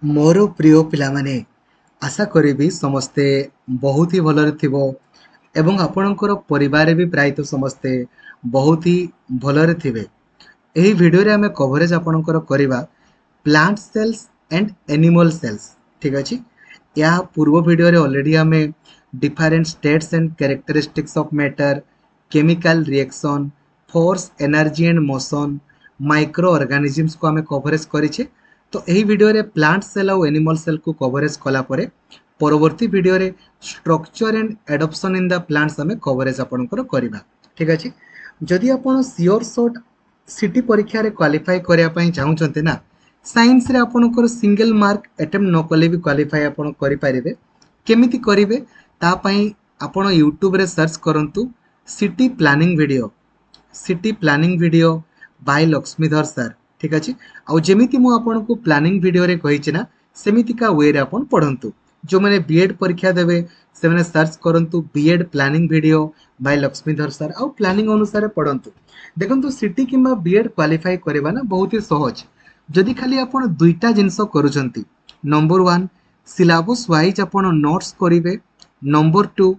मोर प्रिय पिला माने आशा करी समस्ते बहुत ही भलरे थिबो एवं आपणकर परिवार भी प्रायतः समस्ते बहुत ही भलरे थिबे। एही वीडियो रे हमें कवरेज आपणकर करिबा plant cells and animal cells. ठीक अछि। या पूर्व वीडियो रे ऑलरेडी हमें different states and characteristics of matter, chemical reaction, force energy and motion, micro organisms को हमें कवरेज करिछे। तो यही वीडियो रे प्लांट सेल और एनिमल सेल को कवरेज कला परे परवर्ती वीडियो रे structure and adoption in the plants हमें कवरेज आपनकर करिबा। ठीक अछि। जदि आपण सियोर शॉट सिटी परीक्षा रे क्वालिफाई करिया पई चाहुचंते ना, साइंस रे आपनकर सिंगल मार्क अटेम्प्ट न कले भी क्वालिफाई आपण करि पारिबे। केमिति करिवे ता पई आपण यूट्यूब रे सर्च करंतु city planning video, city planning video by Laxmidhar sir. ठीक अच्छे। आउ जमीती मु आपको प्लानिंग वीडियो रे कहिछि ना, सेमितिका वे रे आपण पढ़ंतु। जो मैंने बीएड परीक्षा देवे से मैंने सर्च करंतु BEd planning video by Laxmidhar sir आउ प्लानिंग अनुसार पढ़ंतु। देखंतु सिटी किंबा बीएड क्वालिफाई करबा ना बहुत ही सहज। जदि खाली आपण दुईटा जिंस करूछंती, नंबर 1 सिलेबस वाइज आपण नोट्स करिवे, नंबर 2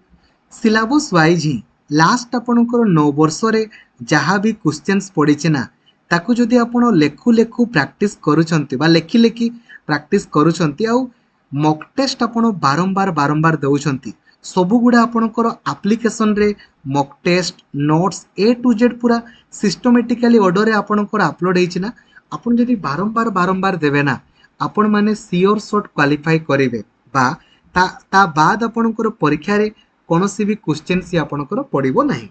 सिलेबस वाइज ही लास्ट आपणकर 9 वर्ष रे जहाँ भी क्वेश्चंस पड़ी ना ताकू जदि आपण लेखु लेखु प्रैक्टिस करूछंती बा लेखि लेखि प्रैक्टिस करूछंती आउ मॉक टेस्ट आपण बारंबार बारंबार देउछंती, सबु गुडा आपणकर एप्लीकेशन रे mock test notes A to Z पूरा सिस्टमैटिकली ऑर्डर रे आपणकर अपलोड हेछि ना, आपण जदि बारंबार बारंबार देबे ना आपण माने सियोर शॉट क्वालिफाई करिवे बा ता बाद आपणकर परीक्षा रे कोनोसी भी क्वेश्चन सी आपणकर पड़िबो नाही।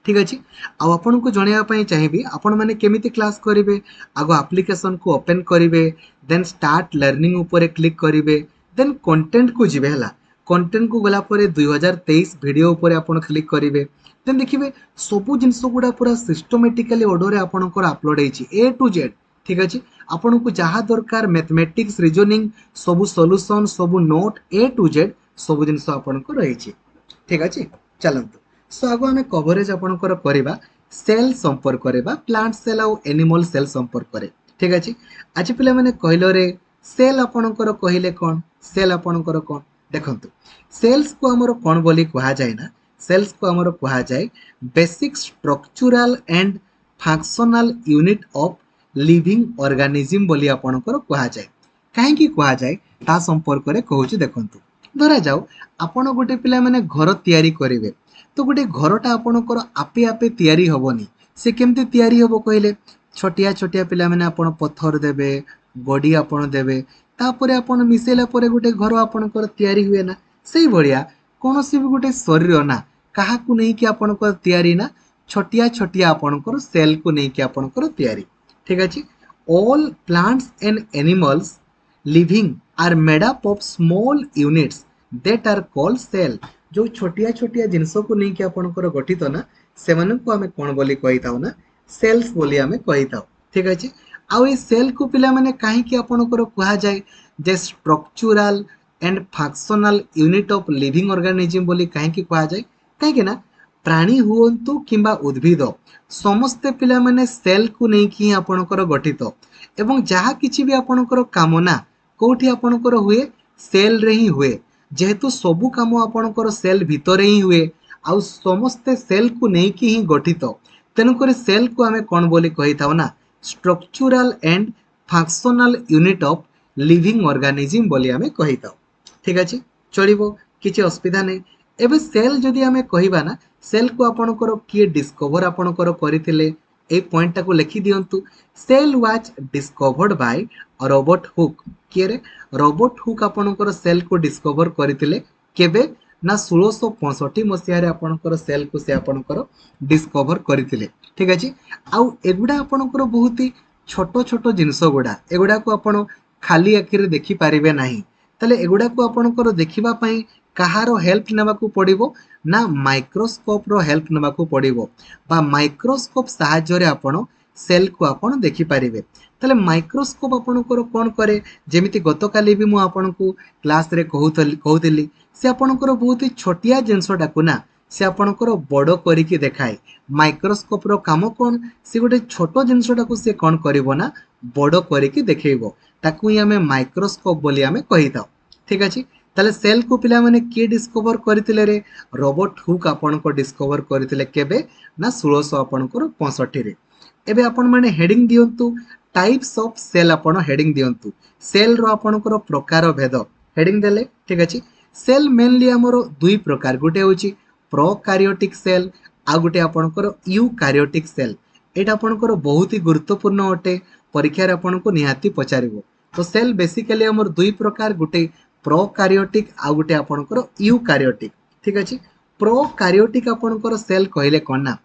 ठीक अच्छे। आपको जनवाई चाहिए आपण मैंने केमिति क्लास करेंगे, आगो एप्लिकेशन को ओपन करेंगे, देन स्टार्ट लर्निंग ऊपर क्लिक करेंगे, देन कंटेंट को जीवे है, कंटेंट को गला 2023 वीडियो ऊपर आपण क्लिक करेंगे, देन देखिए सबू जिनस गुड़ा पूरा सिस्टमेटिकली ऑर्डर रे आपणकर अपलोड होती ए टू जेड। ठीक अच्छे। आपन को जहाँ दरकार मैथमेटिक्स रीजनिंग सबू सॉल्यूशन सबू नोट ए टू जेड सब जिनस आपणकर रही। ठीक अच्छे। चलतु सो आगो आम कवरेज आपणकर करवा सेल संपर्क बा प्लांट सेल आउ एनिमल सेल संपर्क। ठीक अच्छे। आज पिला माने कहलो रे सेल आपणकर कहले कौन, सेल आपणकर कौन देखंतु, सेल्स को हमर कौन बोली कहा जाए ना, सेल्स को हमर कहा जाए basic structural and functional unit of living organism बोली आपणकर कहा जाए। कहीं कहा जाए ता संपर्क रे कहूची देखंतु। धरा जाऊ आपण गोटे पिला माने घर तैयारी करेंगे, तो गोटे घरटा आपणकर आपे आपे तैयारी हेबनी, से केमती तैयारी हेबो कहले छोटिया छोटिया पिला माने आपण पत्थर देबे, गडी आपण देबे, तापरे आपण मिसेला परे गोटे घर आपणकर तैयारी हुए ना। सेही भलिया कोनोसी भी गोटे शरीर ना काहाकू नै कि आपणकर तैयारी ना छोटिया छोटिया आपणकर सेल को नै कि आपणकर तैयारी। ठीक अछि। All plants and animals living are made up of small units that are called cell. जो छोटिया छोटिया जिनस को लेकिन आपणकर गठित ना से आम कौन बोली कही था ना, सेल्स बोली आम कही था। ठीक अच्छे। आउ ये सेल को पिला माने कहीं आपणकर कहा जाए जे structural and functional unit of living organism बोली कहीं कहा जाए कहीं ना प्राणी हुंतु किंबा उद्भिद समस्ते पिला माने सेल को लेकिन आपणकर गठित एवं जहाँ किछि भी आपणकर कामना कोठी आपणकर हुए सेल रे ही हुए, जेहेतु सबू काम आपणकर सेल भितर ही हुए आउ समस्ते सेल को लेकिन ही गठित, तेणुकर सेल को आम कौन बोली कही था ना structural and functional unit of living organism बोली आम कही था। ठीक अच्छे। चलो किसी असुविधा नहीं। एबे सेल जदि आम कहवा ना सेल को आपणकर किए डिस्कवर आपणकर करथिले ए पॉइंट को लिखि दियंतु। Cell was discovered by Robert Hooke. किए रे रॉबर्ट हुक आपणकर सेल को डिस्कवर करथिले केबे ना 1665 मसीह रे आपणकर सेल को से आपणकर डिस्कवर करथिले। ठीक अछि। आउ एगुडा आपणकर बहुत ही छोट छोट जिंस गुडा एगुडा को आपण खाली आखि रे देखि पारिबे नाही, तले एगुडा को आपणकर देखिबा पई कहारो हेल्प नेबाकू पड़िबो ना माइक्रोस्कोप रो हेल्प नेबाकू पड़िबो बा माइक्रोस्कोप सहाय्य रे आपण सेल को आपण देखि पारिबे। तले माइक्रोस्कोप आपणकर कोन करे, जेमिति गतकाली भी मु आपणकू क्लास रे कहूतिली से आपणकर बहुत ही छोटिया जिनसटा को ना से आपणकर बड़ करिकी देखाए माइक्रोस्कोप रो काम कौन से गोटे छोट जिनसटा को से कौन करिवो ना बड़ करिकी देखैबो ताकू ही हमें माइक्रोस्कोप बोली हमें कहि थाउ ठीक अछि ताले सेल को पिला माने के डिस्कवर करथिले रे रोबोट हुक आपणको डिस्कवर करथिले केबे ना 1665 रे एबे आपण माने हेडिंग दियंतु टाइप्स ऑफ सेल आपण हेडिंग दियंतु सेल रो आपणकर प्रकार भेद हेडिंग देले ठीक अछि सेल मेनली हमरो दुई प्रकार गुटे होची प्रोकार्योटिक सेल आ गुटे आपणकर यूकार्योटिक सेल एटा आपणकर बहुत ही गुरुत्वपूर्ण अटे परीक्षा रे आपणको निहाती पचारिबो तो सेल बेसिकली हमर दुई प्रकार गुटे प्रोकार्योटिक आ गुटे आपणकर यूकार्योटिक ठीक अछि प्रोकार्योटिक आपणकर सेल कहले कोन ना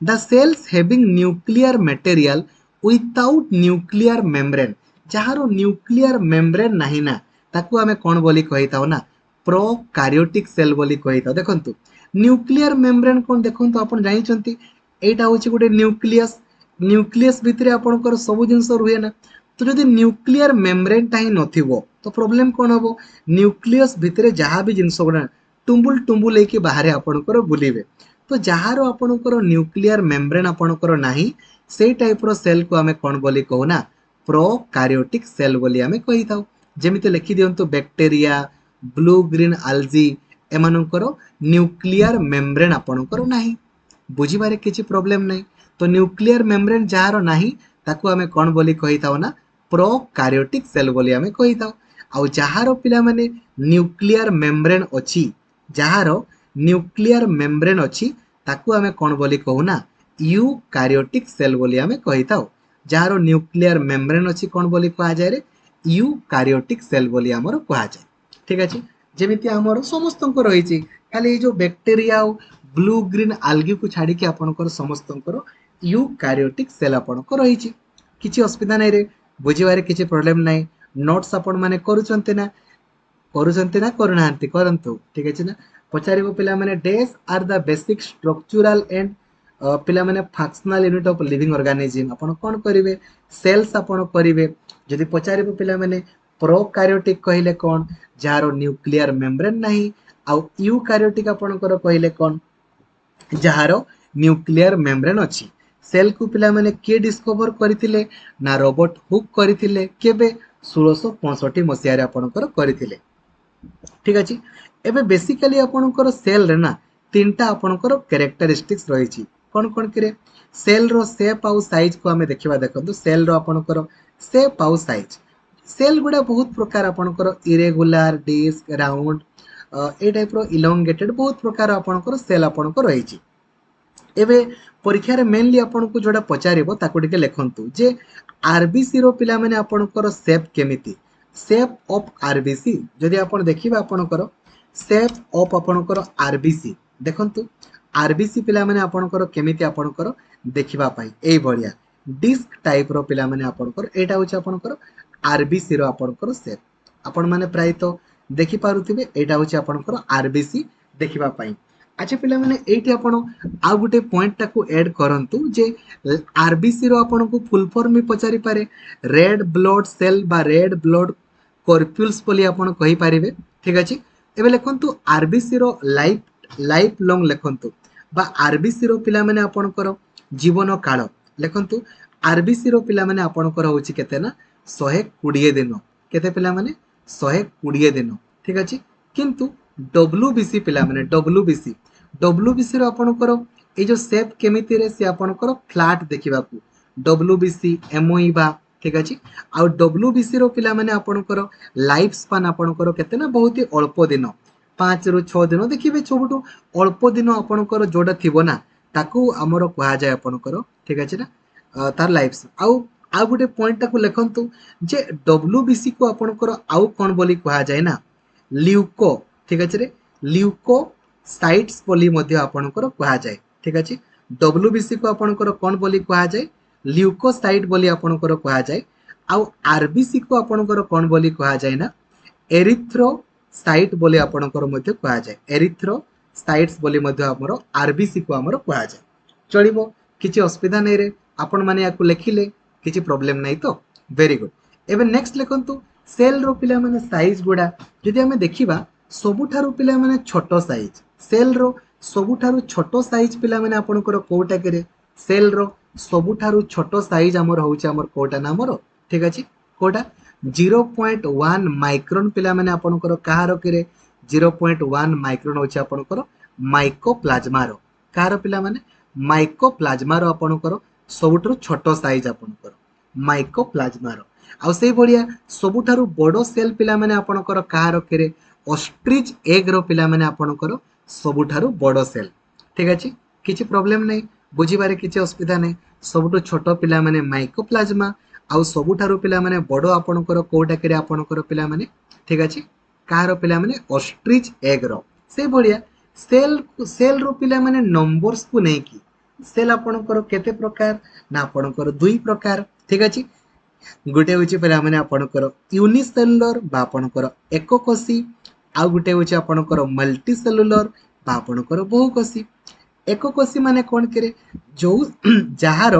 the cells having nuclear material without nuclear membrane जहारो न्यूक्लियर मेम्ब्रेन नाही ना ताकू आमे कोन बोली कहिताओ ना प्रोकार्योटिक सेल बोली कहिताओ देखंतु न्यूक्लियर मेम्ब्रेन कोन देखंतु आपण जानि चंती एटा होची गुटे न्यूक्लियस न्यूक्लियस भितरे आपणकर सब जिंस रुहे ना तो जदि न्यूक्लियर मेम्ब्रेन टा ही नथिबो तो प्रॉब्लम कोन हबो न्यूक्लियस भितरे जहा भी जिंस गुडा टुम्बुल टुम्बुल लेके बाहर आपणकर बुलिबे तो जहार आपणकर न्यूक्लियर मेम्ब्रेन आपणकर नाही से टाइप रो सेल को आमे कोन बोली कहू ना प्रोकार्योटिक सेल बोली आमे कहि थाउ जेमिति लिखि दियंतु बैक्टीरिया ब्लू ग्रीन आल्जी एमानकर न्यूक्लियर मेम्ब्रेन आपणकर नाही बुझिबारे किछि प्रॉब्लम नाही तो न्यूक्लियर मेम्ब्रेन जहार नाही ताकू आमे कोन बोली कहि थाउ ना प्रोकार्योटिक सेल बोली आमे कहि थाउ आ जहार पिला माने न्यूक्लियर मेम्ब्रेन अछि जहार न्यूक्लियर मेम्ब्रेन अछि ताकू आमे कोन बोली कहू ना यूकार्योटिक सेल बोली आमे कहि थाउ जहार न्यूक्लियर मेम्ब्रेन अछि कोन बोली कहा जाय रे यूकार्योटिक सेल बोली हमर कहा जाय ठीक अछि जेमिति हमर समस्तन को रहिछि खाली जो बैक्टीरिया ब्लू ग्रीन आल्गी को छाड़ी के आपनकर समस्तन यूकार्योटिक सेल आपनकर रहिछि किछि असुविधा नै रे बुझिबारे किछि प्रॉब्लम नै नोट्स आपण माने करूचंती ना करूनांती करंतु ठीक अछि ना पचारिबो पिला माने these are the basic structural and पिला माने functional unit of living organism आपण कोन करिवे सेल्स आपण करिवे जदि पचारिबो पिला माने प्रोकार्योटिक कहिले कोन जारो न्यूक्लियर मेम्ब्रेन नाही आ यूकार्योटिक आपणकर कहिले कोन जहारो न्यूक्लियर मेम्ब्रेन अछि सेल को पिला माने के डिस्कवर करथिले ना रोबोट हुक करथिले केबे 1665 मसिया रे आपणकर करथिले ठीक अछि एबे बेसिकली आपणकर सेल रे ना तीनटा आपणकर कैरेक्टरिस्टिक्स रहिछि कोन कोन करे सेल रो शेप आउ साइज को हमें देखिबा देखंतु सेल रो आपणकर शेप आउ साइज सेल गुडा बहुत प्रकार आपणकर इरेगुलर डिस्क राउंड ए टाइप रो इलोंगेटेड बहुत प्रकार आपणकर सेल आपणकर रहिछि एबे परीक्षा रे मेनली आपन को जोडा पचारिबो ताको टिके लेखंतु जे आरबीसी रो पिला माने आपनकर शेप केमिति शेप ऑफ आरबीसी जदि आपन देखिबा आपनकर शेप ऑफ आपनकर आरबीसी देखंतु आरबीसी पिला माने आपनकर केमिति आपनकर देखिबा पई एई भलिया डिस्क टाइप रो पिला माने आपनकर एटा होछ आपनकर आरबीसी रो आपनकर शेप आपन माने प्राय तो देखि पारुथिबे एटा होछ आपनकर आरबीसी देखिबा पई अच्छा पिला माने एठी आपण आ गुटे पॉइंट टाको ऐड करंतु जे आरबीसी रो आपण को फुल फॉर्म भी पचारि पारे रेड ब्लड सेल बा रेड ब्लड कॉर्प्यूल्स बोली आपण कहि पारिबे ठीक अछि एबे लेखंतु आरबीसी रो लाइफ लॉन्ग लेखंतु बा आरबीसी रो पिला माने आपण करो जीवन काल लेखंतु आरबीसी रो पिला माने आपण करो होछि केते ना 120 दिन केते पिला माने 120 दिन ठीक अछि किंतु डब्ल्यूबीसी पिला माने डब्ल्यूबीसी रो आपणकर ए जो शेप केमिति रे से आपणकर फ्लैट देखिबा को डब्ल्यूबीसी एमओई बा ठीक अछि आ डब्ल्यूबीसी रो पिला माने आपणकर लाइफ स्पान आपणकर केते ना बहुत ही अल्प दिन 5 रु 6 दिन देखिबे सबटु अल्प दिन आपणकर जोडा थिबो ना ताकू हमरो कहा जाय आपणकर ठीक अछि ना तार लाइफ आ गुटे पॉइंट ताकू लेखंतु जे डब्ल्यूबीसी को आपणकर आउ कोन बोली कहा जाय ना ल्यूको ठीक अछि रे ल्यूकोसाइट्स बोली मध्ये आपणकर कहा जाय ठीक अछि डब्ल्यूबीसी को आपणकर कोन बोली कहा जाय ल्यूकोसाइट बोली आपणकर कहा जाय आ आरबीसी को आपणकर कोन बोली कहा जाय ना एरिथ्रोसाइट बोली आपणकर मध्ये कहा जाय एरिथ्रोसाइट्स बोली मध्ये हमर आरबीसी को हमर कहा जाय चलिबो किछि असुविधा नै रे आपण माने याकू लेखिले किछि प्रॉब्लम नै तो वेरी गुड एबे नेक्स्ट लेखंतु सेल रो पिला माने साइज गुडा जदि हमें देखिबा सबुठारु पिला माने छोटो साइज सेल रो ସବୁଠାରୁ ଛୋଟ ସାଇଜ ପିଲାମାନେ ଆପଣଙ୍କର କୋଉଟା କେରେ ସେଲ୍ ର ସବୁଠାରୁ ଛୋଟ ସାଇଜ ଆମର ହଉଛି ଆମର କୋଉଟା ନା ଆମର ଠିକ ଅଛି କୋଉଟା 0.1 ମାଇକ୍ରନ୍ ପିଲାମାନେ ଆପଣଙ୍କର କାହାର କେରେ 0.1 ମାଇକ୍ରନ୍ ହଉଛି ଆପଣଙ୍କର ମାଇକୋପ୍ଲାଜମାର କାହାର ପିଲାମାନେ ମାଇକୋପ୍ଲାଜମାର ଆପଣଙ୍କର ସବୁଠାରୁ ଛୋଟ ସାଇଜ ଆପଣଙ୍କର ମାଇକୋପ୍ଲାଜମାର ଆଉ ସେଇ ଭଳିଆ ସବୁଠାରୁ ବଡ଼ ସେଲ୍ ପିଲାମାନେ ଆପଣଙ୍କର କାହାର କେରେ ଅଷ୍ଟ୍ରିଚ୍ ଏଗ୍ ର ପିଲାମାନେ ଆପଣଙ୍କର ସବୁଠାରୁ ବଡ଼ ସେଲ୍ ଠିକ ଅଛି କିଛି ପ୍ରୋବ୍ଲେମ୍ ନାହିଁ ବୁଝିବାରେ କିଛି ଅସୁବିଧା ନାହିଁ ସବୁଠୁ ଛୋଟ ପିଲାମାନେ ମାଇକୋପ୍ଲାଜମା ଆଉ ସବୁଠାରୁ ପିଲାମାନେ ବଡ଼ ଆପଣଙ୍କର କୋଉଟା କେରେ ଆପଣଙ୍କର ପିଲାମାନେ ଠିକ ଅଛି କାହାର ପିଲାମାନେ ଅଷ୍ଟ୍ରିଚ୍ ଏଗ୍ ର ସେଇ ଭଳିଆ ସେଲ୍ ର ପିଲାମାନେ ନମ୍ବର୍ସକୁ ନେଇକି ସେଲ୍ ଆପଣଙ୍କର କେତେ ପ୍ରକାର ନା ଆପଣଙ୍କର ଦୁଇ ପ୍ରକାର ଠିକ ଅଛି गोटे हूँ पे आपणकर यूनिसेलुलर आपणकर एककोशी आउ गोटे हूँ आपणकर मल्टी सेलुलर आपणकर बहुकोशी एककोशी माने कौन करे जो जार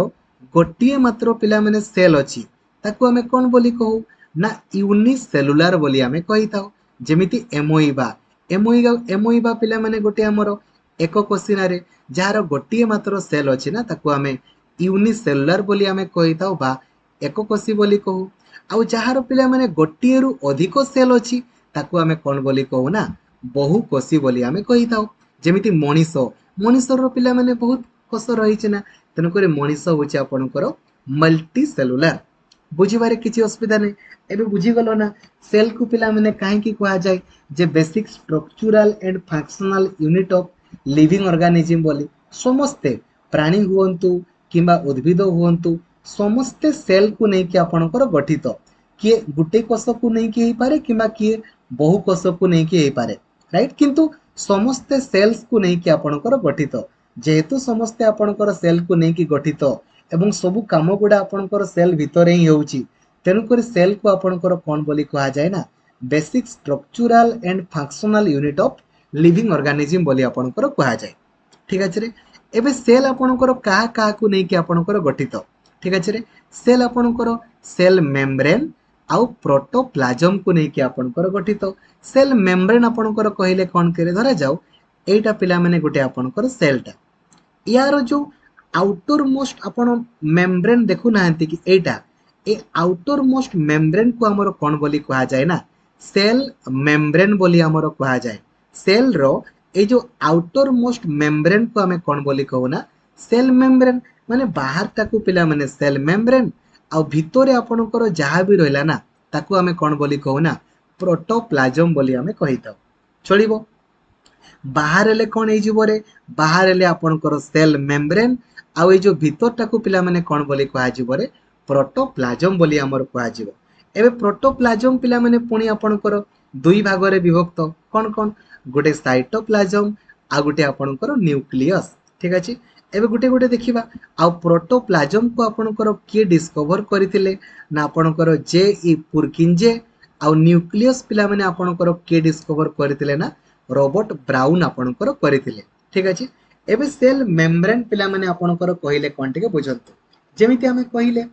गोटे मात्र पिला माने सेल अच्छी ताकू आमे कौन बोली कहू ना यूनिसेलुलर बोली आमे कही थाउ जेमिति एमोइबा एमोइबा एमोइबा पिला माने गोटे हमर एककोशी नारे जार गोटे मात्र सेल अच्छी ना ताकू आमे यूनिसेलुलर बोली आमे कही थाउ बा एककोशी बोली कहू आउ जार पिला माने गोटे रु अधिक सेल अच्छी ताकू आमे कौन बोली कहू ना बहुकोशी बोली आमे कही थाउ जेमिति मनीष मनीषर पिला माने बहुत कोष रही ना तेणुक मनीष हूँ आपणकर मल्टी सेलुलर बुझे किसी असुविधा नहीं एबे बुझीगल ना सेल को पिला माने कहीं कह जाए जे basic structural and functional unit of living organism बोली समस्ते प्राणी हुंतु किंबा उद्भिद हुंतु समस्ते सेल को लेकिन आपणकर गठित किए गोटे कोष को लेकिन हो पारे किंबा किए बहु कोष को लेकिन हो पारे राइट किंतु समस्ते सेल्स को लेकिन आपणकर गठित जेहेतु समस्ते आपणकर सेल को लेकिन गठित एवं सबु काम गुड़ा आपणकर सेल भितर ही होउची तेणुकर सेल को आपणकर कौन बोली कहा जाए ना basic structural and functional unit of living organism बोली आपणकर कहा जाए ठीक अच्छे रे एबे सेल आपणकर का को लेकिन आपणकर गठित ठीक अच्छे रे सेल आपणकर सेल मेम्ब्रेन आउ प्रोटोप्लाज्म को लेकिन आपणकर गठित सेल मेम्ब्रेन आपणकर कहले कौन करे धरा जाओ एटा पिला माने गोटे आपणकर सेलटा यार जो आउटर मोस्ट आपण मेम्ब्रेन देखु नाहंती कि एटा ए आउटर मोस्ट मेम्ब्रेन को हमर कोन बोली कहा जाए ना सेल मेम्ब्रेन बोली हमर कहा जाए सेल रो ए जो आउटर मोस्ट मेम्ब्रेन को हमें कोन बोली कहू ना सेल मेम्ब्रेन माने बाहर टाकू पिला माने सेल मेम्ब्रेन आ भितरे आपणकर जहा भी रहला ना ताकू हमें कोन बोली कहू ना प्रोटोप्लाज्म बोली हमें कहिताऊ चलिबो बाहर हेले कौन हो बाहर हेले आपणकर सेल मेम्ब्रेन आउ ये जो भितरटा को पिला माने कौन बोली कह प्रोटोप्लाज्म बोली हमर कह एबे प्रोटोप्लाज्म पिला माने पुणी आपणकर दुई भाग रे विभक्त कौन कौन गोटे साइटोप्लाज्म आ गोटे आपणकर न्यूक्लियस ठीक अछि एबे गोटे गोटे देखिबा आ प्रोटोप्लाज्म को आपणकर के डिस्कवर करथिले ना आपणकर जे ई पुरकिंजे आ न्यूक्लियस पिला माने आपणकर के डिस्कवर करथिले ना रॉबर्ट ब्राउन आपणकर करथिले ठीक अछि एबे सेल मेम्ब्रेन पिला माने आपणकर कहिले कोन टिके बुझंतु जेमिति हमें कहिले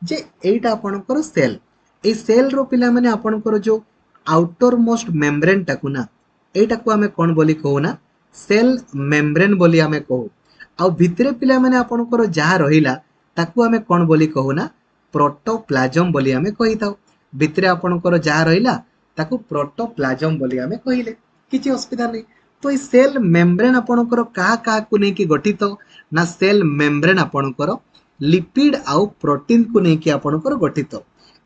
जे एटा आपणकर सेल ए सेल रो पिला माने आपणकर जो आउटर मोस्ट मेम्ब्रेन टाकू ना एटा को हमें कोन बोली कहू ना सेल मेम्ब्रेन बोली हमें कहू आ भितरे पिला माने आपणकर जहा रहिला ताकू हमें कोन बोली कहू ना प्रोटोप्लाज्म बोली हमें कहिताऊ भितरे आपणकर जहा रहिला ताकू प्रोटोप्लाज्म बोली हमें कहिले किसी असुविधा नहीं तो ये सेल मेम्ब्रेन आपणकर का को लेकिन गठित ना सेल मेम्ब्रेन आपणकर लिपिड आउ प्रोटीन को लेकिन आपणकर गठित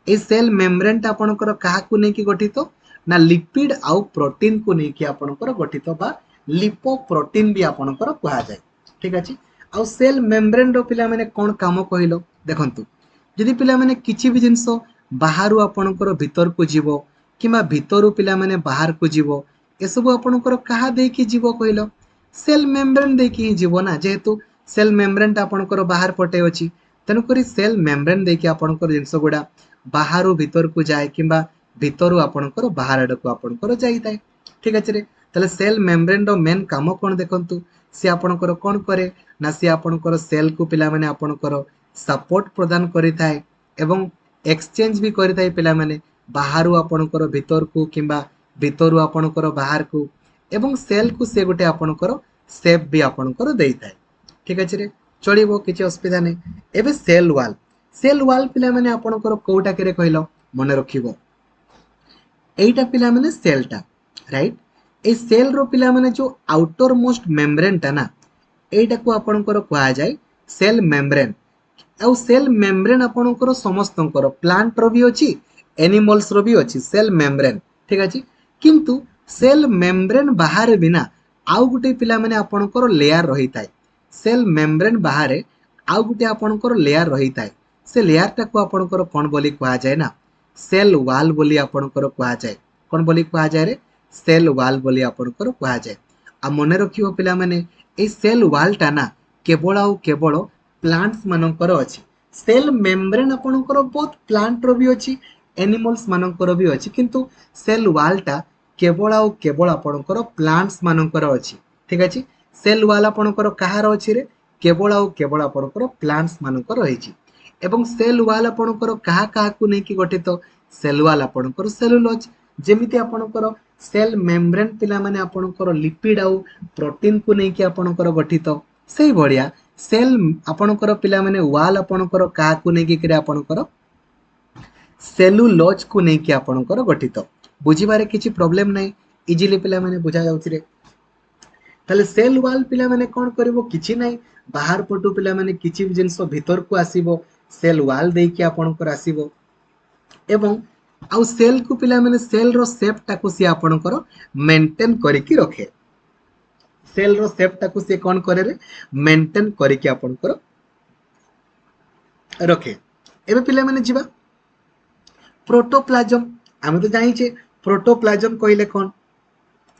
ए सेल मेम्ब्रेन टा आपणकर का को लेकिन गठित ना लिपिड आउ प्रोटीन को लेकिन आपणकर गठित बा लिपोप्रोटीन भी आपणकर कहा जाए ठीक अछि आउ सेल मेम्ब्रेन रो पिला माने कोन काम कहिलो देखंतु यदि पिला माने किछि भी जिंस बाहरु आपणकर भीतर को जीवो किमा भीतरु पिला माने बाहर को जीवो ए सब आपणकर कहा देकी जीव कहलो सेल मेम्ब्रेन देकी ही जीव ना जेहेतु सेल मेम्ब्रेन टा आपणकर बाहर पटे अछि तेणुकरी सेल मेम्ब्रेन देकी आपणकर जिंस गुडा बाहरु भीतर को जाए किंबा भीतरु आपणकर बाहर आड़ को आपणकर जाई थाए ठीक अछि रे तले सेल मेम्ब्रेन रो मेन काम कोन देखंतु से आपणकर कोन करे ना से आपणकर सेल को पिला माने आपणकर सपोर्ट प्रदान करि थाए एवं एक्सचेंज भी करि थाए पिला माने बाहरु आपणकर भीतर को किंबा भितरु आपणकर बाहर को एवं सेल को से गोटे आपणकर सेप भी आपणकर देइथाय ठीक अछि रे चलिबो किछि असुविधा नै एबे सेल वाल पिला माने आपणकर कोउटा केरे कहलो मने रखिबो एइटा पिला माने सेलटा राइट ए सेल रो पिला माने जो आउटर मोस्ट मेम्ब्रेन टा ना एइटा को आपणकर कहा जाय सेल मेम्ब्रेन आउ सेल मेम्ब्रेन आपणकर समस्तंकर प्लांट रो भी अछि एनिमल्स रो भी अछि सेल मेम्ब्रेन ठीक अछि किंतु सेल मेम्ब्रेन बाहर बिना आउ गुटे पिला माने आपणकर लेयर रही थाए सेल मेम्ब्रेन बाहर आउ गुटे आपणकर लेयर रही थाए से लेयर टा को आपणकर कोन बोली कहा जाय ना सेल वाल बोली आपणकर कहा जाय कोन बोली कहा जाय रे सेल वाल बोली आपणकर कहा जाय आ मने रखियो पिला माने ए सेल वाल टा ना केवल आउ केवल प्लांट्स मानकर अछि सेल मेम्ब्रेन आपणकर बहुत प्लांट रो भी अछि एनिमल्स मानकर भी अछि किंतु सेल वाल टा केवल आउ केवल आपणकर प्लांट्स मानकर अछि ठीक अछि सेल वाल आपणकर कहार अछि रे केवल आउ केवल आपणकर प्लांट्स मानकर रहिछि एवं सेल वाल आपणकर कहा कहा को नै कि गठित सेल वाल आपणकर सेलुलोज जेमिति आपणकर सेल मेम्ब्रेन पिला माने आपणकर लिपिड आउ प्रोटीन को नै कि आपणकर गठित सेही बढिया सेल आपणकर पिला माने वाल आपणकर कहा को नै कि आपणकर सेलुलोज को नै कि आपणकर गठित बुझिबारे किछि प्रॉब्लम नै इजीली पिला माने बुझा जाउछि रे ताले सेल वाल पिला माने कोन करबो किछि नै बाहर पटु पिला माने किछि जिंस भीतर को आसीबो सेल वाल देई कि आपणकर आसीबो एवं आउ सेल को पिला माने सेल रो शेप टाको सी आपणकर मेंटेन करिकि रखे सेल रो शेप टाको सी कोन करे रे मेंटेन करिकि आपणकर रखे एबे पिला माने जिबा प्रोटोप्लाज्म आमे तो जानिछे प्रोटोप्लाज्म कहले कोन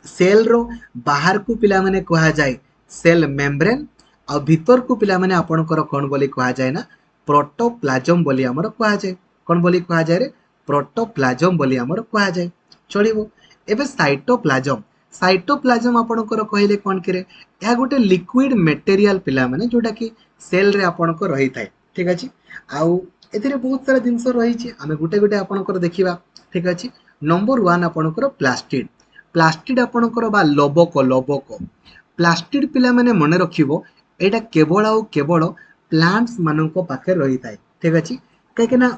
सेल रो बाहर को पिला माने कहा जाय सेल मेम्ब्रेन आ भीतर को पिला माने आपणकर कोन बोली कहा जाय ना प्रोटोप्लाज्म बोली हमर कहा जाय कोन बोली कहा जाय रे प्रोटोप्लाज्म बोली हमर कहा जाय चलिबो एबे साइटोप्लाज्म आपणकर कहले कोन करे या गोटे लिक्विड मटेरियल पिला माने जोटा कि सेल रे आपणकर रही थाए ठीक अछि आउ एथिरे बहुत सारा जिंस रही छी आमे गुटे गुटे आपणकर देखिबा ठीक अछि नंबर 1 आपणकर प्लास्टिड प्लास्टिड आपणकर बा लबक प्लास्टिड पिला माने मने रखिबो एटा केवल आउ केवल प्लांट्स मानको पाखे रही थाए ठीक अछि काहे कि ना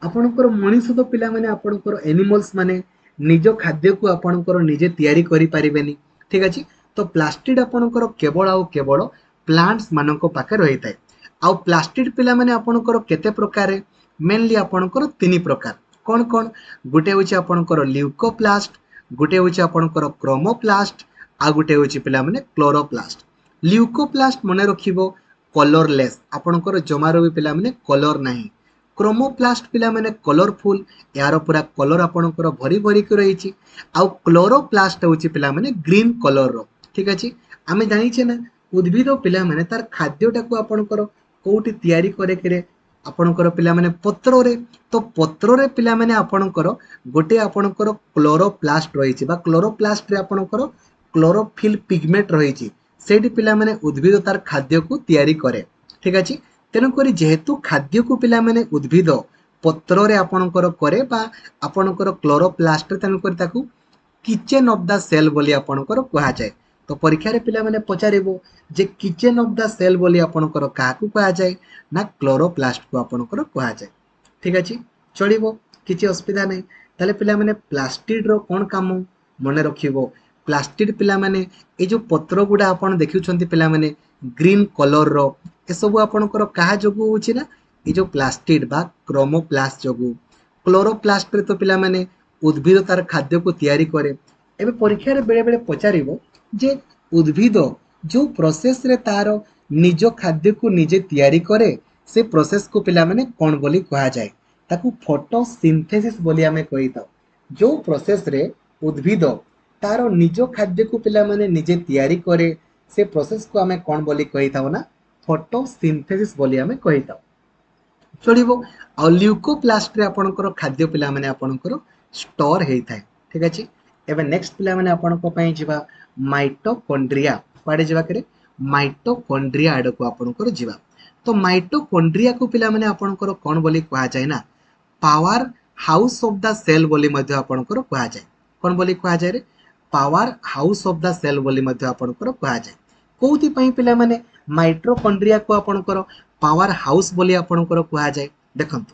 आपणकर मनीष तो पिला माने आपणकर एनिमल्स माने निज खाद्य को आपणकर निजे तयारी करि परिबेनी ठीक अछि तो प्लास्टिड आपणकर केवल आउ केवल प्लांट्स मानको पाखे रही थाए आउ प्लास्टिड पिला माने आपणकर केते प्रकार मेनली आपणकर तीन प्रकार कोन कोन गुटे होछि आपणकर ल्यूकोप्लास्ट गुटे होछि आपणकर क्रोमोप्लास्ट आ गुटे होछि पिला माने क्लोरोप्लास्ट ल्यूकोप्लास्ट मने रखिबो कलरलेस आपणकर जमारो भी पिला माने कलर नाही क्रोमोप्लास्ट पिला माने कलरफुल यार पूरा कलर आपणकर भरी भरी के रहिछि आउ क्लोरोप्लास्ट होछि पिला माने ग्रीन कलर रो ठीक अछि आमे जानि छे ना उद्भिद पिला माने तार खाद्यटा को आपणकर कोउटी तयारी करे करे आपणकर पिला माने पत्र रे तो पत्र रे पिला माने आपणकर गोटे आपणकर क्लोरोप्लास्ट रहिछि बा क्लोरोप्लास्ट रे आपणकर क्लोरोफिल पिगमेंट रहिछि सेठी पिला माने उद्भिद तार खाद्य को तयारी करे ठीक अछि तेनु करी जेहेतु खाद्य को पिला माने उद्भिद पत्र रे आपणकर करे बा आपणकर क्लोरोप्लास्ट रे तेनु करी ताकू किचन ऑफ द सेल बोली आपणकर कहा जाय तो परीक्षा रे पिला माने पचारिबो जे किचन ऑफ द सेल बोली आपणकर काकू कहा जाय ना क्लोरोप्लास्ट को आपणकर कहा जाय ठीक अछि चलिबो किछि असुविधा नै ताले पिला माने प्लास्टिड रो कोन काम मने रखिबो प्लास्टिड पिला माने ए जो पत्र गुडा आपण देखुछंती पिला माने ग्रीन कलर रो ए सब आपणकर कहा जोगु होछि ना ए जो प्लास्टिड बा क्रोमोप्लास्ट जोगु क्लोरोप्लास्ट रे तो पिला माने उद्भिद तार खाद्य को तयारी करे एबे परीक्षा रे बेले बेले पचारिबो जे उद्भिद जो प्रोसेस रे तार निज खाद्य को निजे तयारी करे से प्रोसेस को पिला माने कोन बोली कहा जाय ताकू फोटोसिंथेसिस बोली आमे कहिता जो प्रोसेस रे उद्भिद तार निज खाद्य को पिला माने निजे तयारी करे से प्रोसेस को आमे कोन बोली कहिताओ ना फोटोसिंथेसिस बोली आमे कहिताओ चलिबो आ ल्यूकोप्लास्ट रे आपणकर खाद्य पिला माने आपणकर स्टोर हेइ थाए ठीक अछि एबे नेक्स्ट पिला माने आपणको पई जिबा माइटोकॉन्ड्रिया पाडे जिबा करे माइटोकॉन्ड्रिया आड को आपणकर जिबा तो माइटोकॉन्ड्रिया को पिला माने आपणकर कोन बोली कहा जाय ना power house of the cell बोली मध्ये आपणकर कहा जाय कोन बोली कहा जाय रे power house of the cell बोली मध्य आपणकर कहा जाए कोउथि पई पिला माने माइटोकॉन्ड्रिया को आपणकर पावर हाउस बोली आपणकर कहा जाए देखंतु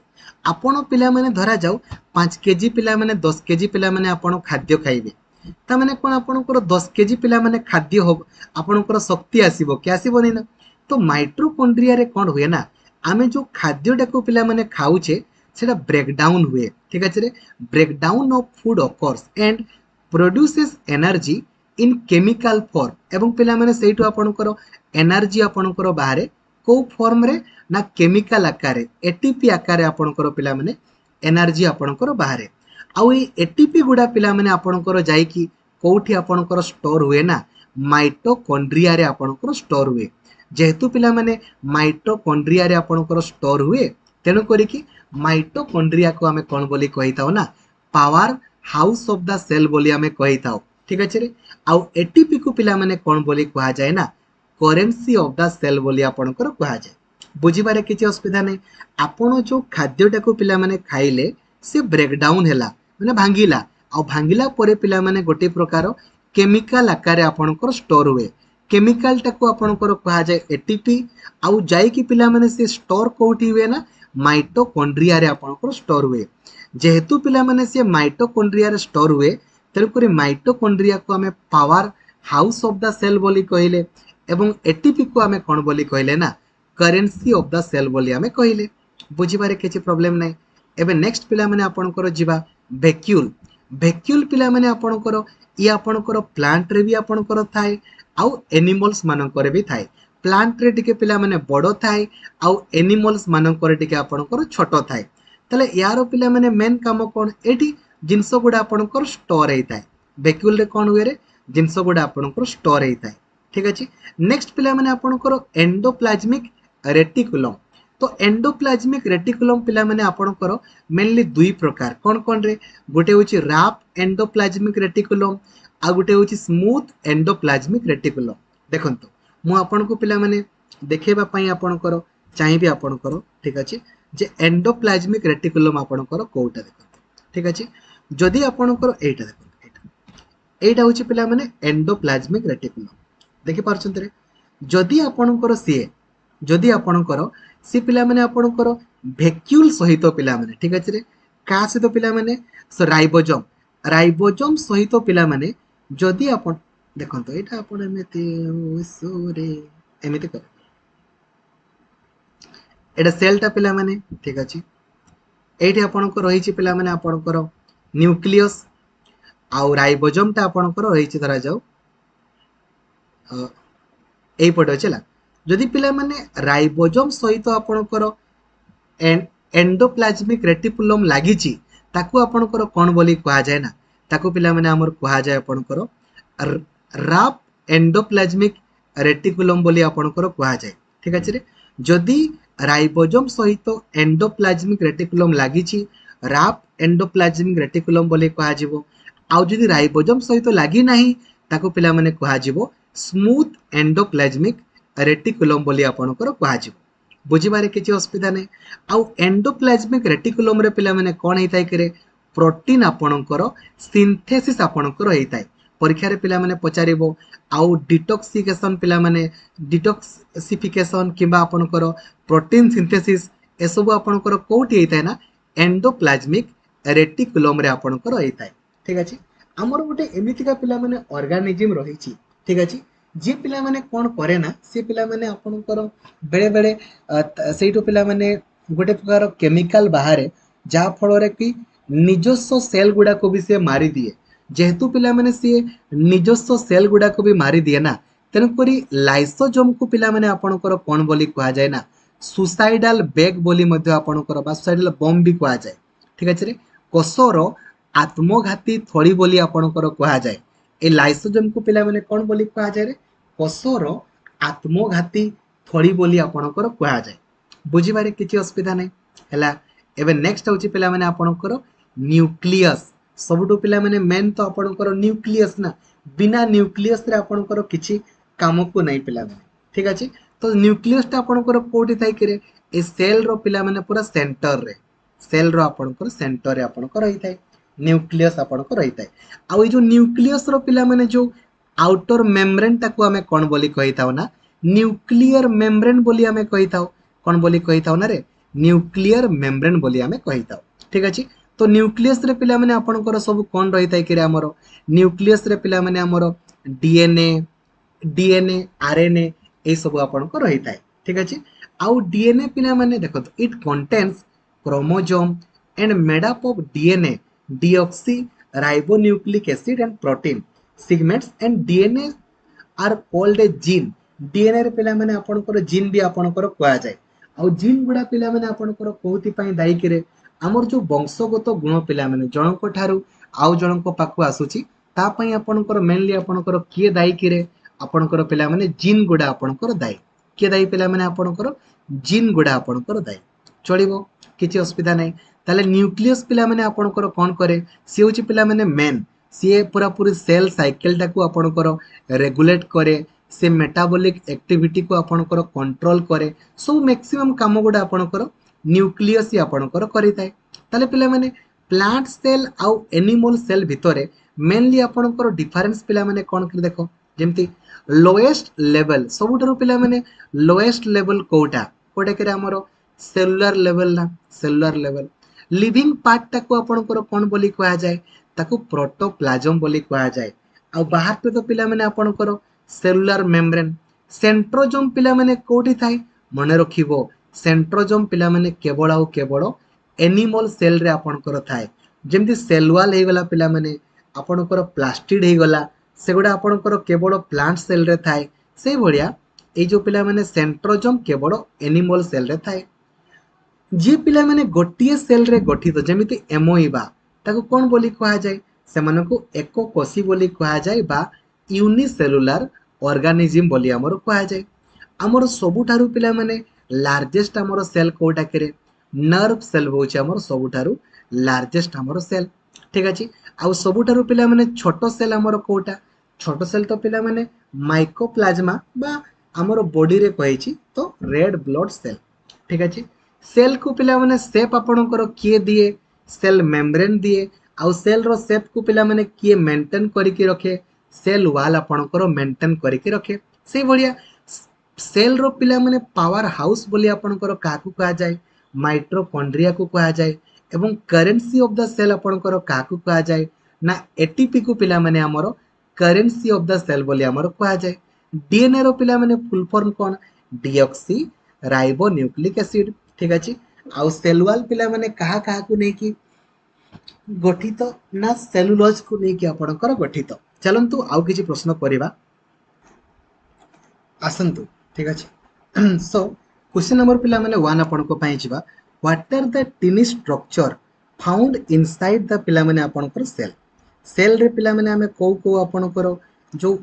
आपण पिला माने धरा जाऊ 5 केजी पिला माने 10 केजी पिला माने आपण खाद्य खाइबे ता माने कोन आपणकर 10 केजी पिला माने खाद्य हो आपणकर शक्ति आसीबो कि आसीबोनी ना तो माइटोकॉन्ड्रिया रे कोन हुए ना आमे जो खाद्यटा को पिला माने खाउछे सेटा ब्रेक डाउन हुए ठीक अछि रे breakdown of food occurs and produces energy in chemical form एवं पिला माने सेइटो आपणकर एनर्जी आपणकर बाहरे को फॉर्म रे ना केमिकल आकार एटीपी आकार आपणकर पिला माने एनर्जी आपणकर बाहरे आउ ए एटीपी गुडा पिला माने आपणकर जाई कि कोठी आपणकर स्टोर हुए ना माइटोकॉन्ड्रिया रे आपणकर स्टोर हुए जेहेतु पिला माने माइटोकॉन्ड्रिया रे आपणकर स्टोर हुए तेनु करी कि माइटोकॉन्ड्रिया को आमे कोन बोली कहिताओ ना power house of the cell बोली आमे कहिताओ ठीक अछि रे आउ एटीपी को पिला माने कोन बोली कहा जाय ना करेंसी ऑफ द सेल बोली आपणकर कहा जाय बुझिबारे किछि असुविधा नै आपण जो खाद्यटा को पिला माने खाइले से ब्रेक डाउन हैला माने भांगिला आ भांगिला परे पिला माने गोटे प्रकार केमिकल आकार आपणकर स्टोर हुए केमिकल टाको आपणकर कहा जाय एटीपी आउ जाई कि पिला माने से स्टोर कोठी हुए ना माइटोकॉन्ड्रिया रे आपणकर स्टोर हुए जेहेतु पिला माने से माइटोकॉन्ड्रिया रे स्टोर हुए तेणुकर माइटोकॉन्ड्रिया को आमे power house of the cell बोली कहले एवं एटीपी को आमे कोन बोली कहले ना करेंसी ऑफ द सेल बोली आमे कहले बुझिबारे किछि प्रॉब्लम नै एबे नेक्स्ट पिला माने आपणकर जिबा वैक्यूल वैक्यूल पिला माने आपणकर इ आपणकर प्लांट रे भी आपणकर थाए आउ एनिमल्स मानकर भी थाए प्लांट रे टिके पिला माने बडो थाए आउ एनिमल्स मानकर टिके आपणकर छोटो थाए तले यारो पिला माने मेन काम कोन एठी जिंस गुडा आपणकर स्टोर हेइ थाए वैक्यूल रे कोन हुए रे जिंस गुडा आपणकर स्टोर हेइ थाए ठीक अछि नेक्स्ट पिला माने आपणकर एंडोप्लाज्मिक रेटिकुलम तो एंडोप्लाज्मिक रेटिकुलम पिला माने आपणकर मेनली दुई प्रकार कोन रे गोटे होची रैप एंडोप्लाज्मिक रेटिकुलम आ गोटे होची स्मूथ एंडोप्लाज्मिक रेटिकुलम देखंतो मु आपनको पिला माने देखेबा पई आपणकर चाहिबे आपणकर ठीक अछि जे एंडोप्लाज्मिक रेटिकुलम आपणकर कोउटा देखंतो ठीक अछि जदि आपणकर एटा देखंतो एटा होची पिला माने एंडोप्लाज्मिक रेटिकुलम देखि पारछन रे जदि आपणकर सीए जदि आपणकर सी पिला माने आपणकर वैक्यूल सहित पिला माने ठीक अछि रे का सहित पिला माने सो राइबोसोम सहित पिला माने जदि आपण देखंतो एटा आपण एमिति सोरे एमिति कर एटा सेलटा पिला माने ठीक अछि एठी आपणकर रहिछि पिला माने आपणकर न्यूक्लियस आउ राइबोसोम ता आपणकर रहिछि धरा जाऊ एई पटे चला जदि पिला माने राइबोसोम सहित आपणकर एंडोप्लाज्मिक रेटिकुलम लागिछि ताकू आपणकर कोन बोली कहा जाय ना ताकू पिला माने हमर कहा जाय आपणकर रैप एंडोप्लाज्मिक रेटिकुलम बोली आपणकर कहा जाय ठीक अछि रे जदि राइबोसोम सहित एंडोप्लाज्मिक रेटिकुलम लागिछि रैप एंडोप्लाज्मिक रेटिकुलम बोली कहा जिवो आउ जदि राइबोसोम सहित लागि नाही ताकू पिला माने कहा जिवो स्मूथ एंडोप्लाज्मिक रेटिकुलम बोली आपणकर कहा जिवो बुझिबारे किछि असुविधा नै आउ एंडोप्लाज्मिक रेटिकुलम रे पिला माने कोन हेइताय करे प्रोटीन आपणकर सिंथेसिस आपणकर हेइताय परीक्षा रे पिला माने पचारिबो आउ डिटॉक्सिफिकेशन पिला माने डिटॉक्सिफिकेशन किबा आपणकर प्रोटीन सिंथेसिस एसबु आपणकर कोठी हेइताय ना एंडोप्लाज्मिक रेटिकुलम रे आपणकर हेइताय ठीक अछि हमर गोटे एमितिका पिला माने ऑर्गेनिज्म रहिछि ठीक अछि जे पिला माने कोन करे ना से पिला माने आपणकर बेले बेले सेइटो पिला माने गोटे प्रकार केमिकल बाहरे जा फल रे कि निजस्व सेल गुडा को भी से मारी दिए जेहेतु पिला माने से निजस्व सेल गुडा को भी मारी दिए ना तेन करी लाइसोसोम को पिला माने आपणकर कोन बोली कहा जाय ना सुसाइडल बैग बोली मध्ये आपणकर बा सुसाइडल बम भी कहा जाय ठीक अछि रे कोषर आत्मघाती थळी बोली आपणकर कहा जाय ए लाइसोसोम को पिला माने कोन बोली कहा जाय रे कोषर आत्मघाती थळी बोली आपणकर कहा जाय बुझिबारे किछि असुविधा नै हला एबे नेक्स्ट होची पिला माने आपणकर न्यूक्लियस सबटो पिला माने मेन तो आपणकर न्यूक्लियस ना बिना न्यूक्लियस रे आपणकर किछि काम को नै पिला माने ठीक अछि तो न्यूक्लियस ता आपणकर कोठी थाई करे ए सेल रो पिला माने पूरा सेंटर रे आपणकर सेंटर रे आपणकर रही थाई न्यूक्लियस आपनको रही थाए आउ जो न्यूक्लियस रो पिला माने जो आउटर मेम्ब्रेन टाको आमे कोन बोली कहि थाउ ना न्यूक्लियर मेम्ब्रेन बोली आमे कहि थाउ कोन बोली कहि थाउ ना रे न्यूक्लियर मेम्ब्रेन बोली आमे कहि थाउ ठीक अछि तो न्यूक्लियस रे पिला माने आपनकर सब कोन रही थाए कि रे हमरो न्यूक्लियस रे पिला माने हमरो डीएनए डीएनए आरएनए ए सब आपनको रही थाए ठीक अछि आउ डीएनए पिला माने देखो it contains chromosome and made up of DNA, deoxyribonucleic acid and protein segments and DNA are called a gene. DNA रे पिला माने आपनकर जीन भी आपनकर कुआ जाए आ जीन गुडा पिला माने आपनकर कोथि पई दायी करे हमर जो वंशगत गुण पिला माने जनक ठारू आउ जनक पाखु आसुची ता पई आपनकर मेनली आपनकर किए दायी करे आपनकर पिला माने जीन गुडा आपनकर दायी किए दायी पिला माने आपनकर जीन गुडा आपनकर दायी चलिबो किछि असुविधा नै ताले न्यूक्लियस पिला माने आपनकर कोन करे सी होची पिला माने मेन सी पूरा पूरी सेल साइकिल टाको आपनकर रेगुलेट करे से मेटाबॉलिक एक्टिविटी को आपनकर कंट्रोल करे सब मैक्सिमम काम गुडा आपनकर न्यूक्लियस ही आपनकर करि थाए ताले पिला माने प्लांट सेल आउ एनिमल सेल भितरे मेनली आपनकर डिफरेंस पिला माने कोन कर देखो जेमती लोएस्ट लेवल सबुठारु पिला माने लोएस्ट लेवल कोटा कोटा करे हमरो सेलुलर लेवल ना सेलुलर लेवल लिविंग पार्ट टाको आपनकर कोन बोली कहा जाए ताको प्रोटोप्लाज्म बोली कहा जाए आ बाहर पे तो पिला माने आपनकर सेलुलर मेम्ब्रेन सेंट्रोजोम पिला माने कोठी थाए मने रखिबो सेंट्रोजोम पिला माने केवल आउ केवल एनिमल सेल रे आपनकर थाए जेमती सेल वॉल हे गला पिला माने आपनकर प्लास्टिड हे गला सेगुडा आपनकर केवल प्लांट सेल रे थाए से भलिया ए जो पिला माने सेंट्रोजोम केवल एनिमल सेल रे थाए जी पिला माने गोटिए सेल रे गठित जेमिति एमोइबा ताको कोन बोली कहा जाए सेमानको एको कोसी बोली कहा जाए बा यूनिसेलुलर ऑर्गेनिज्म बोली हमर कहा जाए हमर सबुठारु पिला माने लार्जेस्ट हमर सेल कोटा करे नर्व सेल होचे हमर सबुठारु लार्जेस्ट हमर सेल ठीक अछि आ सबुठारु पिला माने छोटो सेल हमर कोटा छोटो सेल तो पिला माने माइकोप्लाज्मा बा हमर बॉडी रे कहिछि तो रेड ब्लड सेल ठीक अछि सेल को पिला माने शेप आपणकर किए दिए सेल मेम्ब्रेन दिए आउ सेल रो शेप को पिला माने किए मेंटेन करके रखे सेल वॉल आपणकर मेंटेन करके रखे से भलिया सेल रो पिला माने पावर हाउस बोली आपणकर काकू कहा जाए माइटोकॉन्ड्रिया को कहा जाए एवं करेंसी ऑफ द सेल आपणकर काकू कहा जाए ना एटीपी को पिला माने हमरो करेंसी ऑफ द सेल बोली हमरो कहा जाए डीएनए रो पिला माने फुल फॉर्म कोन डीऑक्सी राइबो न्यूक्लिक एसिड ठीक अछि आउ सेल वॉल पिला माने कहा कहा को नै कि गठित ना सेलुलोज को नै कि आपणकर गठित चलंतु आउ किछि प्रश्न करिबा आसंतु ठीक अछि सो क्वेश्चन नंबर पिला माने 1 आपनको पई जिबा what are the tiny structure found inside the पिला माने आपणकर सेल सेल रे पिला माने हमें को आपणकर जो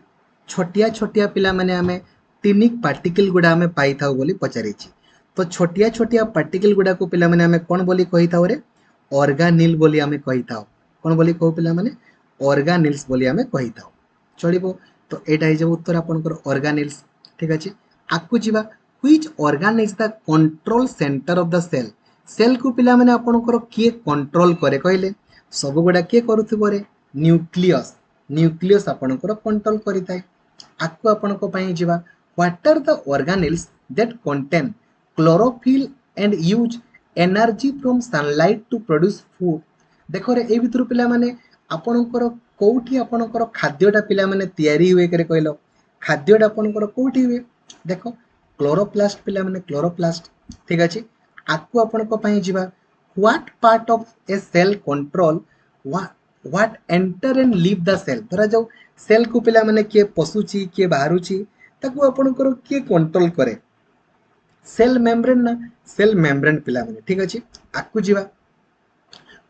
छोटिया छोटिया पिला माने हमें टिनिक पार्टिकल गुडा हमें पाई थाउ बोली पचारि छी तो छोटिया छोटिया पार्टिकल गुडा को पिला माने हमें कोन बोली कहि थाउ रे ऑर्गेनिल बोली हमें कहि थाउ कोन बोली कहू पिला माने ऑर्गेनिल्स बोली हमें कहि थाउ चलिबो तो एटा हे जे उत्तर आपनकर ऑर्गेनिल्स ठीक अछि आकु जिबा which organ is the control centre of the cell cell को पिला माने आपनकर किए कंट्रोल करे कहले सब गुडा किए करूथिबो रे न्यूक्लियस न्यूक्लियस आपनकर कंट्रोल करिताय आकु आपनको पई जिबा what are the organelles that contain chlorophyll and use energy from sunlight to produce food देखो रे ए भितर पिला माने आपनकर कोठी आपनकर खाद्यटा पिला माने तयारी हुए करे कहलो खाद्यटा आपनकर कोठी हुए देखो क्लोरोप्लास्ट पिला माने क्लोरोप्लास्ट ठीक अछि आकु आपनको पई जिबा what part of a cell control what enter and leave the cell धरा जाऊ सेल को पिला माने के पसुची के बाहरुची ताकू आपनकर के कंट्रोल करे सेल मेम्ब्रेन ना सेल मेम्ब्रेन पिला माने ठीक अछि आकु जिबा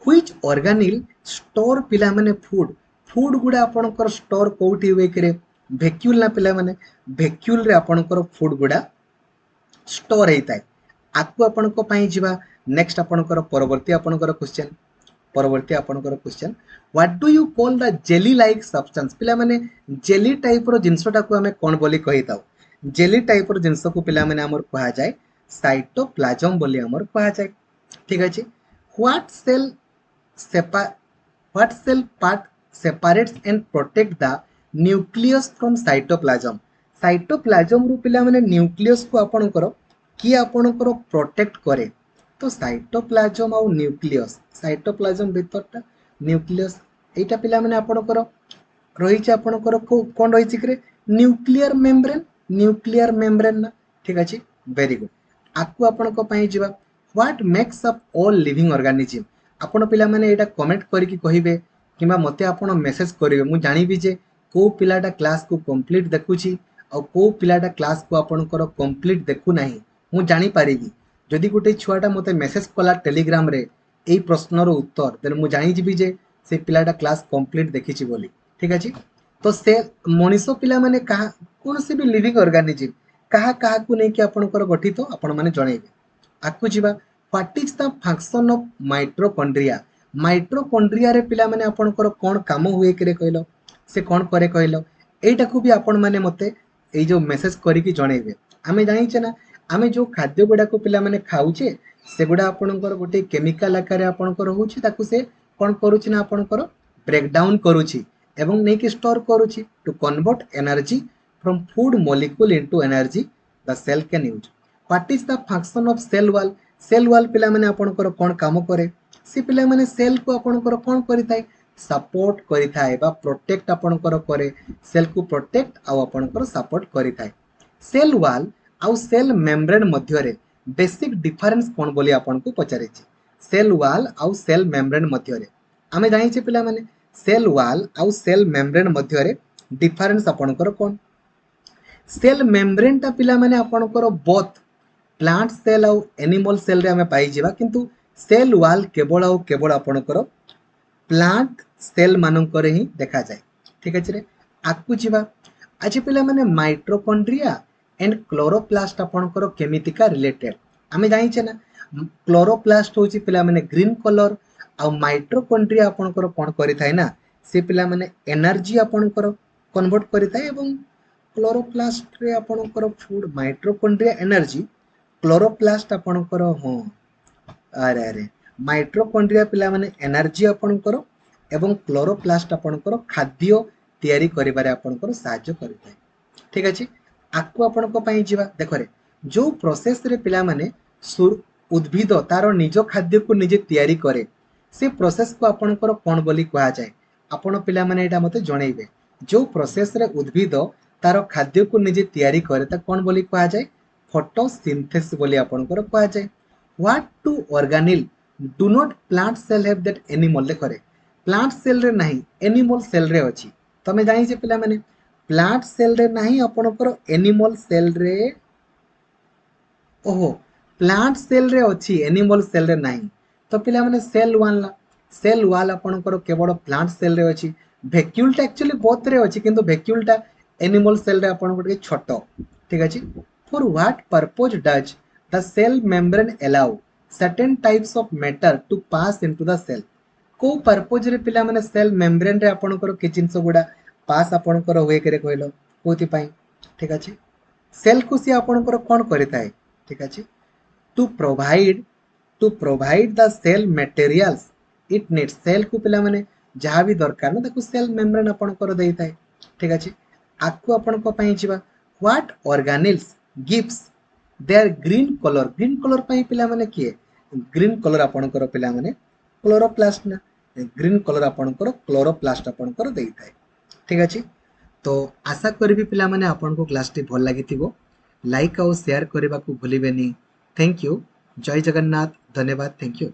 व्हिच ऑर्गेनिल स्टोर पिला माने फूड फूड गुडा आपनकर स्टोर कोठी हुए करे वैक्यूल ना पिला माने वैक्यूल रे आपनकर फूड गुडा स्टोर हेताय आकु आपनको पई जिबा नेक्स्ट आपनकर परवर्ती आपनकर question what do you call the jelly like substance पिला माने जेली टाइप रो जिंसटा को हमें कोन बोली कहिताउ जेली टाइप रो जिंस को पिला माने हमर कहा जाए साइटोप्लाज्म बोली हमर कहा जाए ठीक अछि व्हाट सेल सेपा What cell part separates and protect the nucleus from cytoplasm? Cytoplasm ରୁ ପିଲାମାନେ न्यूक्लियस को आपणकर किए आपणकर प्रोटेक्ट करे तो साइटोप्लाजम आउ न्यूक्लियस साइटोप्लाजम भीतरटा न्यूक्लियस एटा पिला माने आपणकर रही आपणकर कौन रही कि न्यूक्लियर मेम्ब्रेन ना ठीक अच्छे वेरी गुड आपको आपण जा what makes up all living organism आपण पिला माने एटा कमेंट करके कहिबे किबा मते आपण मेसेज करिवे मु जानिबी जे को पिलाटा क्लास को कंप्लीट देखुची और को पिलाटा क्लास को आपणकर कंप्लीट देखु नाही मु जानि पारिबी जदि गोटे छुआटा मते मेसेज कला टेलीग्राम रे एई प्रश्नर उत्तर देन मु जानि जिबी जे से पिलाटा क्लास कंप्लीट देखिची बोली ठीक अछि तो से मनीष पिला माने कहा कौन से भी लिविंग ऑर्गेनिज्म कहा कहा को नहीं कि आपणकर गठित तो आपण माने जणैबे आकु जिबा what is the function of mitochondria रे पिला माने आपणकर कोन काम हुए करे कहलो से कोन करे कहलो एटा को भी आपण माने मते ए जो मेसेज करी कि जणैबे आमे जानि छ ना आमे जो खाद्य गुडा को पिला माने खाउचे से गुडा आपणकर गोटे केमिकल आकार आपणकर होउची ताकू से कोन करूची ना आपणकर ब्रेक डाउन करूची एवं नहीं कि स्टोर करूची to convert energy from food molecule into energy the cell can use what is the function of cell wall पिला माने आपणकर कोन काम करे से पिला माने सेल को आपणकर कोन करिताय सपोर्ट करिताय बा प्रोटेक्ट आपणकर करे सेल को प्रोटेक्ट आ आपणकर सपोर्ट करिताय सेल वाल आउ सेल मेम्ब्रेन मध्य रे बेसिक डिफरेंस कोन बोली आपन को पचारे सेल वाल आउ सेल मेम्ब्रेन मध्य रे आमे जानि छे पिला माने सेल वाल आउ सेल मेम्ब्रेन मध्य रे डिफरेंस आपणकर कोन सेल मेम्ब्रेन ता पिला माने आपणकर बोथ प्लांट सेल आउ एनिमल सेल रे आमे पाई जिबा किंतु सेल वाल केवल आउ केवल आपणकर प्लांट सेल मानकर ही देखा जाए ठीक अच्छे रे आकु जिबा आज पिला माने माइट्रोकॉन्ड्रिया एंड क्लोरोप्लास्ट आपणकर केमितिका रिलेटेड आमे जानि छे ना क्लोरोप्लास्ट होची पिला माने ग्रीन कलर आ माइट्रोकॉन्ड्रिया आपणकर कोन करि थाय ना से पिला माने एनर्जी आपणकर कन्वर्ट करि थाय एवं क्लोरोप्लास्ट रे आपणकर फूड माइट्रोकॉन्ड्रिया एनर्जी क्लोरोप्लास्ट आपणकर हो अरे अरे माइट्रोकॉन्ड्रिया पिला माने एनर्जी आपणकर एवं क्लोरोप्लास्ट आपणकर खाद्य तैयारी करिबारे आपणकर सहायता करिथाय ठीक अछि आकु आपणको पई जिबा देखो रे जो प्रोसेस रे पिला माने उद्भिद तार निज खाद्य को निजे तैयारी करे से प्रोसेस को आपणकर कोन बोली कहा जाय आपण पिला माने एटा मते जणैबे जो प्रोसेस रे उद्भिद तार खाद्य को निजे तैयारी करे ता कोन बोली कहा जाय फोटोसिंथेसिस बोली आपणकर कहा जाय what two organelle do not plant cell have that animal देखो रे प्लांट सेल रे नहीं एनिमल सेल रे अछि तमे जानि जे पिला माने प्लांट सेल रे नहीं आपणकर एनिमल सेल रे ओहो प्लांट सेल रे अछि एनिमल सेल रे नहीं तो पिला माने सेल वाल आपणकर केवल प्लांट सेल रे अछि वैक्यूलटा एक्चुअली बोथ रे अछि किंतु वैक्यूलटा एनिमल सेल रे आपणकर के छोटो ठीक अछि for what purpose does the cell membrane allow certain types of matter to pass into the cell को पर्पज रे पिला माने सेल मेम्ब्रेन रे आपणकर के जिंस गुडा पास आपणकर होए करे कहलो कोथि पई ठीक अछि सेल को सी आपणकर कोन करिताय ठीक अछि to provide the cell materials it needs cell को पिला माने जहां भी दरकार न देखो सेल मेम्ब्रेन आपणकर देइताय ठीक अछि आकु आपणको पई जिबा what organelles gives there green colour पई पिला माने किए ग्रीन कलर आपणकर पिला माने क्लोरोप्लास्ट ना ग्रीन कलर आपणकर क्लोरोप्लास्ट आपणकर देइताय ठीक अछि तो आशा करबी पिला माने आपनको क्लास टी भल लागिथिबो लाइक और शेयर करबा को भूलिबेनी थैंक यू जय जगन्नाथ धन्यवाद थैंक यू।